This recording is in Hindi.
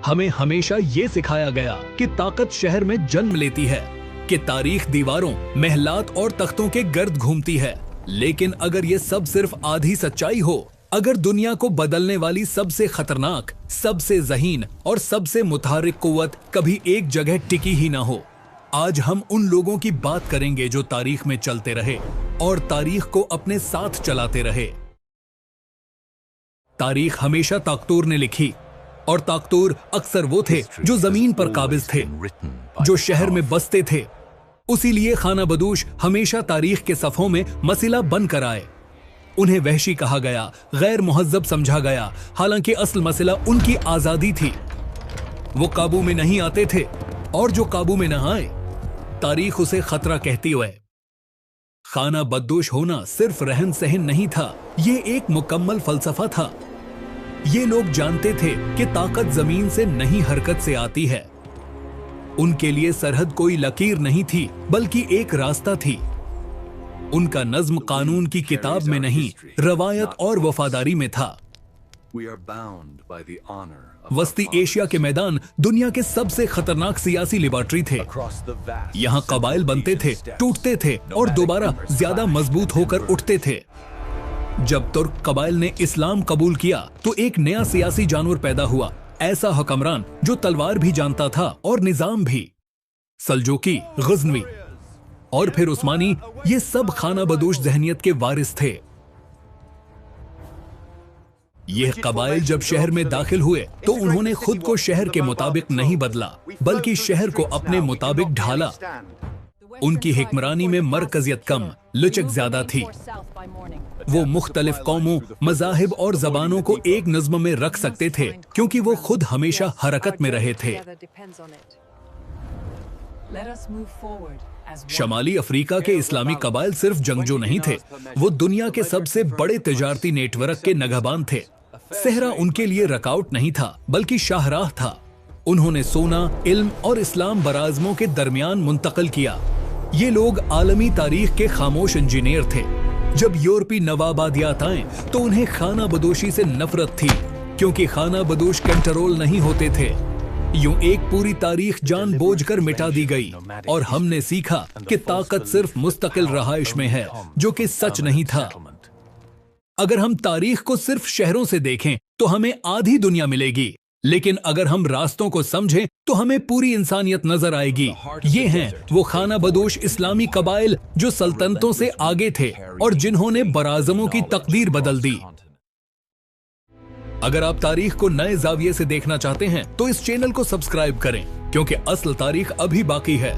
हमें हमेशा ये सिखाया गया कि ताकत शहर में जन्म लेती है, कि तारीख दीवारों, महलात और तख्तों के गर्द घूमती है। लेकिन अगर ये सब सिर्फ आधी सच्चाई हो, अगर दुनिया को बदलने वाली सबसे खतरनाक, सबसे ज़हीन और सबसे मुतहर्रिक कुव्वत कभी एक जगह टिकी ही ना हो। आज हम उन लोगों की बात करेंगे जो तारीख में चलते रहे और तारीख को अपने साथ चलाते रहे। तारीख हमेशा ताकतूर ने लिखी, और ताकतूर अक्सर वो थे जो जमीन पर काबिज थे, जो शहर में बसते थे। उसीलिए खाना बदूश हमेशा तारीख के सफ़ों में मसला बनकर आए। उन्हें वहशी कहा गया, गैर मुहज्जब समझा गया, हालांकि असल मसला उनकी आजादी थी। वो काबू में नहीं आते थे, और जो काबू में न आए, तारीख उसे खतरा कहती हुए। खाना बदोश होना सिर्फ रहन सहन नहीं था, ये एक मुकम्मल फलसफा था। ये लोग जानते थे कि ताकत जमीन से नहीं, हरकत से आती है। उनके लिए सरहद कोई लकीर नहीं थी, बल्कि एक रास्ता थी। उनका नज्म कानून की किताब में नहीं, रवायत और वफादारी में था। वस्ती एशिया के मैदान दुनिया के सबसे खतरनाक सियासी लिबर्टी थे। यहाँ कबाइल बनते थे, टूटते थे और दोबारा ज्यादा मजबूत होकर उठते थे। जब तुर्क कबाइल ने इस्लाम कबूल किया तो एक नया सियासी जानवर पैदा हुआ, ऐसा हुक्मरान जो तलवार भी जानता था और निजाम भी। सल्जूकी, गजनवी और फिर उस्मानी, ये सब खाना बदोश जहनियत के वारिस थे। ये कबाइल जब शहर में दाखिल हुए तो उन्होंने खुद को शहर के मुताबिक नहीं बदला, बल्कि शहर को अपने मुताबिक ढाला। उनकी हिक्मरानी में मरकजियत कम, लचक ज्यादा थी। वो मुख्तलिफ कौमों, मज़ाहिब और जबानों को एक नज़्म में रख सकते थे, क्योंकि वो खुद हमेशा हरकत में रहे थे। शमाली अफ्रीका के इस्लामी कबाइल सिर्फ जंगजू नहीं थे, वो दुनिया के सबसे बड़े तिजारती नेटवर्क के नगहबान थे। सहरा उनके लिए रकाउट नहीं था, बल्कि शाहराह था। उन्होंने सोना, इल्म और इस्लाम बराज़मों के दरमियान मुंतकिल किया। ये लोग आलमी तारीख के खामोश इंजीनियर थे। जब यूरोपी नवाबादियात आए तो उन्हें खाना बदोशी से नफरत थी, क्योंकि खाना बदोश कंट्रोल नहीं होते थे। यूं एक पूरी तारीख जानबूझकर मिटा दी गई, और हमने सीखा कि ताकत सिर्फ मुस्तकिल रहाइश में है, जो कि सच नहीं था। अगर हम तारीख को सिर्फ शहरों से देखें तो हमें आधी दुनिया मिलेगी, लेकिन अगर हम रास्तों को समझें तो हमें पूरी इंसानियत नजर आएगी। ये हैं वो खाना बदोश इस्लामी कबाइल जो सल्तनतों से आगे थे और जिन्होंने बराज़मों की तकदीर बदल दी। अगर आप तारीख को नए जाविये से देखना चाहते हैं तो इस चैनल को सब्सक्राइब करें, क्योंकि असल तारीख अभी बाकी है।